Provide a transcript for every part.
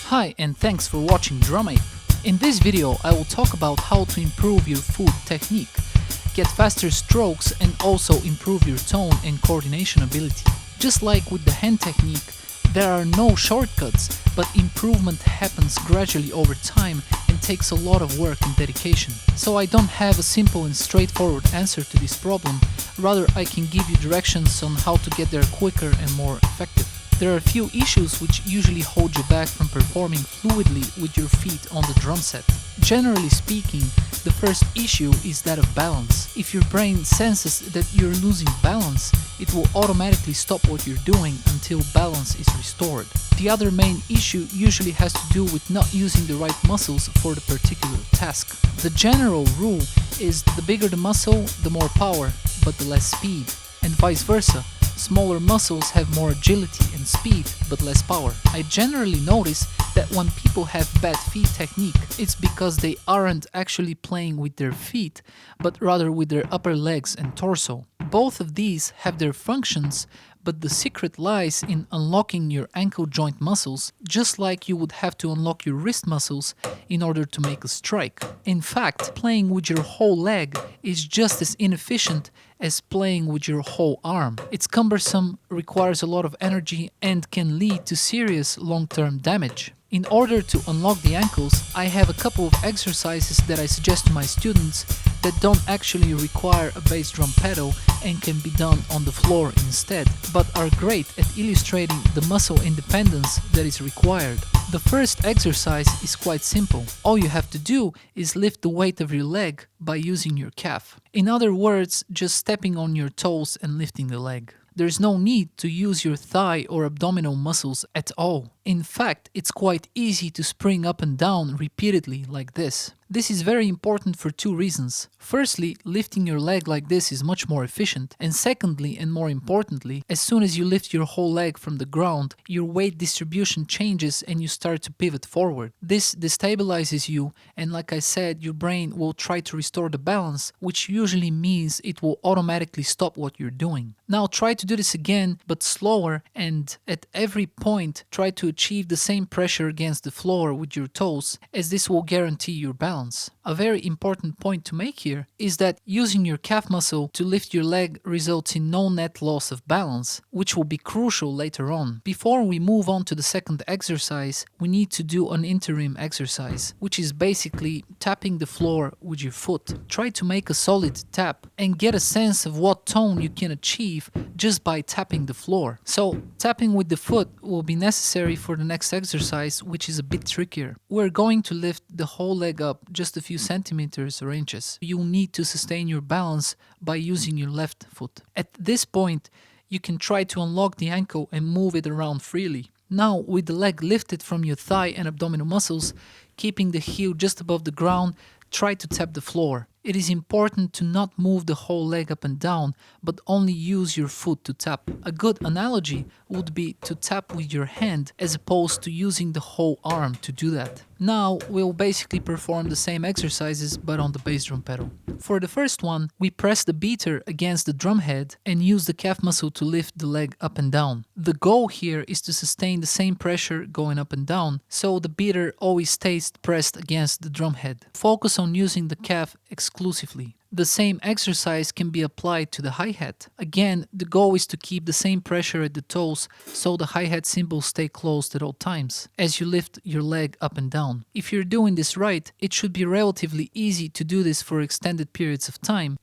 Hi and thanks for watching Drumape. In this video I will talk about how to improve your foot technique, get faster strokes and also improve your tone and coordination ability. Just like with the hand technique, there are no shortcuts, but improvement happens gradually over time and takes a lot of work and dedication. So I don't have a simple and straightforward answer to this problem, rather I can give you directions on how to get there quicker and more effective. There are a few issues which usually hold you back from performing fluidly with your feet on the drum set. Generally speaking, the first issue is that of balance. If your brain senses that you're losing balance, it will automatically stop what you're doing until balance is restored. The other main issue usually has to do with not using the right muscles for the particular task. The general rule is the bigger the muscle, the more power, but the less speed, and vice versa. Smaller muscles have more agility and speed, but less power. I generally notice that when people have bad feet technique, it's because they aren't actually playing with their feet, but rather with their upper legs and torso. Both of these have their functions, but the secret lies in unlocking your ankle joint muscles, just like you would have to unlock your wrist muscles in order to make a strike. In fact, playing with your whole leg is just as inefficient as playing with your whole arm. It's cumbersome, requires a lot of energy, and can lead to serious long-term damage. In order to unlock the ankles, I have a couple of exercises that I suggest to my students that don't actually require a bass drum pedal and can be done on the floor instead, but are great at illustrating the muscle independence that is required. The first exercise is quite simple. All you have to do is lift the weight of your leg by using your calf. In other words, just stepping on your toes and lifting the leg. There's no need to use your thigh or abdominal muscles at all. In fact, it's quite easy to spring up and down repeatedly like this. This is very important for two reasons. Firstly, lifting your leg like this is much more efficient, and secondly, and more importantly, as soon as you lift your whole leg from the ground, your weight distribution changes and you start to pivot forward. This destabilizes you, and like I said, your brain will try to restore the balance, which usually means it will automatically stop what you're doing. Now try to do this again, but slower, and at every point try to achieve the same pressure against the floor with your toes, as this will guarantee your balance. A very important point to make here is that using your calf muscle to lift your leg results in no net loss of balance, which will be crucial later on. Before we move on to the second exercise, we need to do an interim exercise, which is basically tapping the floor with your foot. Try to make a solid tap and get a sense of what tone you can achieve just by tapping the floor. So tapping with the foot will be necessary for the next exercise, which is a bit trickier. We're going to lift the whole leg up just a few centimeters or inches. You'll need to sustain your balance by using your left foot. At this point, you can try to unlock the ankle and move it around freely. Now, with the leg lifted from your thigh and abdominal muscles, keeping the heel just above the ground, try to tap the floor. It is important to not move the whole leg up and down, but only use your foot to tap. A good analogy would be to tap with your hand as opposed to using the whole arm to do that. Now we'll basically perform the same exercises but on the bass drum pedal. For the first one, we press the beater against the drum head and use the calf muscle to lift the leg up and down. The goal here is to sustain the same pressure going up and down, so the beater always stays pressed against the drum head. Focus on using the calf exclusively. The same exercise can be applied to the hi-hat. Again, the goal is to keep the same pressure at the toes so the hi-hat cymbals stay closed at all times as you lift your leg up and down. If you're doing this right, it should be relatively easy to do this for extended periods of time.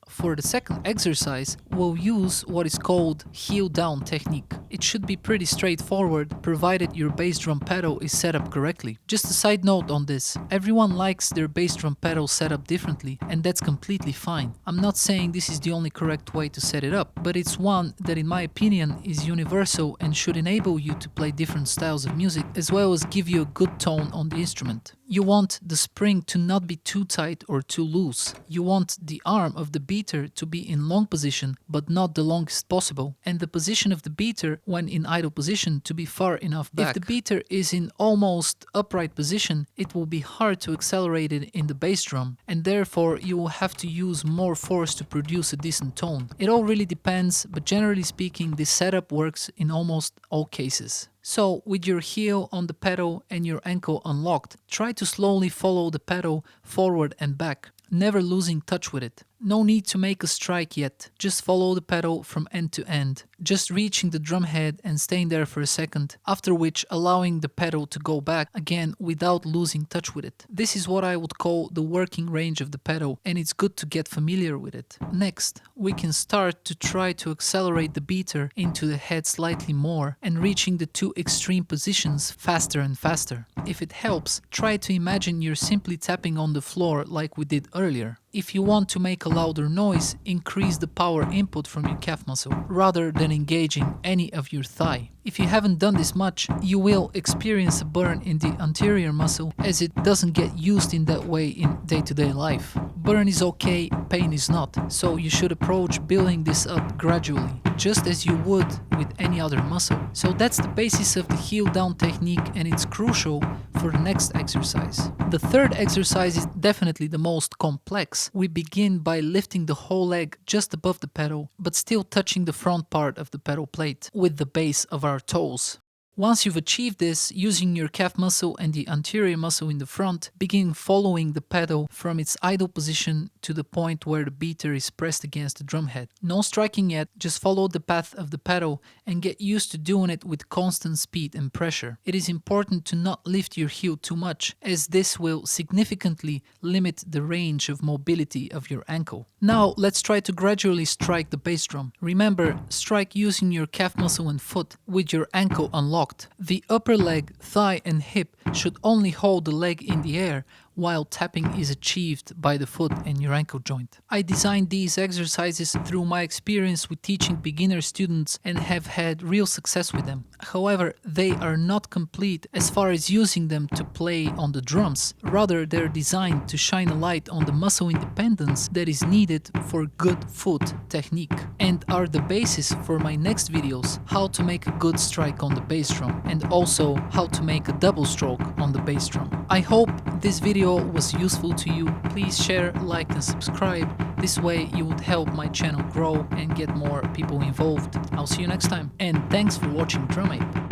For the second exercise, we'll use what is called heel down technique. It should be pretty straightforward, provided your bass drum pedal is set up correctly. Just a side note on this, everyone likes their bass drum pedal set up differently, and that's completely fine. I'm not saying this is the only correct way to set it up, but it's one that in my opinion is universal and should enable you to play different styles of music, as well as give you a good tone on the instrument. You want the spring to not be too tight or too loose. You want the arm of the beat beater to be in long position but not the longest possible, and the position of the beater when in idle position to be far enough back. If the beater is in almost upright position, it will be hard to accelerate it in the bass drum, and therefore you will have to use more force to produce a decent tone. It all really depends, but generally speaking, this setup works in almost all cases. So, with your heel on the pedal and your ankle unlocked, try to slowly follow the pedal forward and back, never losing touch with it. No need to make a strike yet, just follow the pedal from end to end, just reaching the drum head and staying there for a second, after which allowing the pedal to go back again without losing touch with it. This is what I would call the working range of the pedal, and it's good to get familiar with it. Next, we can start to try to accelerate the beater into the head slightly more and reaching the two extreme positions faster and faster. If it helps, try to imagine you're simply tapping on the floor like we did earlier. If you want to make a louder noise, increase the power input from your calf muscle, rather than engaging any of your thigh. If you haven't done this much, you will experience a burn in the anterior muscle as it doesn't get used in that way in day-to-day life. Burn is okay, pain is not, so you should approach building this up gradually, just as you would with any other muscle. So that's the basis of the heel down technique, and it's crucial for the next exercise. The third exercise is definitely the most complex. We begin by lifting the whole leg just above the pedal, but still touching the front part of the pedal plate with the base of our toes. Once you've achieved this, using your calf muscle and the anterior muscle in the front, begin following the pedal from its idle position to the point where the beater is pressed against the drum head. No striking yet, just follow the path of the pedal and get used to doing it with constant speed and pressure. It is important to not lift your heel too much, as this will significantly limit the range of mobility of your ankle. Now let's try to gradually strike the bass drum. Remember, strike using your calf muscle and foot with your ankle unlocked. The upper leg, thigh and hip should only hold the leg in the air, while tapping is achieved by the foot and your ankle joint. I designed these exercises through my experience with teaching beginner students and have had real success with them. However, they are not complete as far as using them to play on the drums. Rather, they're designed to shine a light on the muscle independence that is needed for good foot technique, and are the basis for my next videos: how to make a good strike on the bass drum, and also how to make a double stroke on the bass drum. I hope this video was useful to you. Please share, like and subscribe. This way you would help my channel grow and get more people involved. I'll see you next time, and thanks for watching Drum Ape.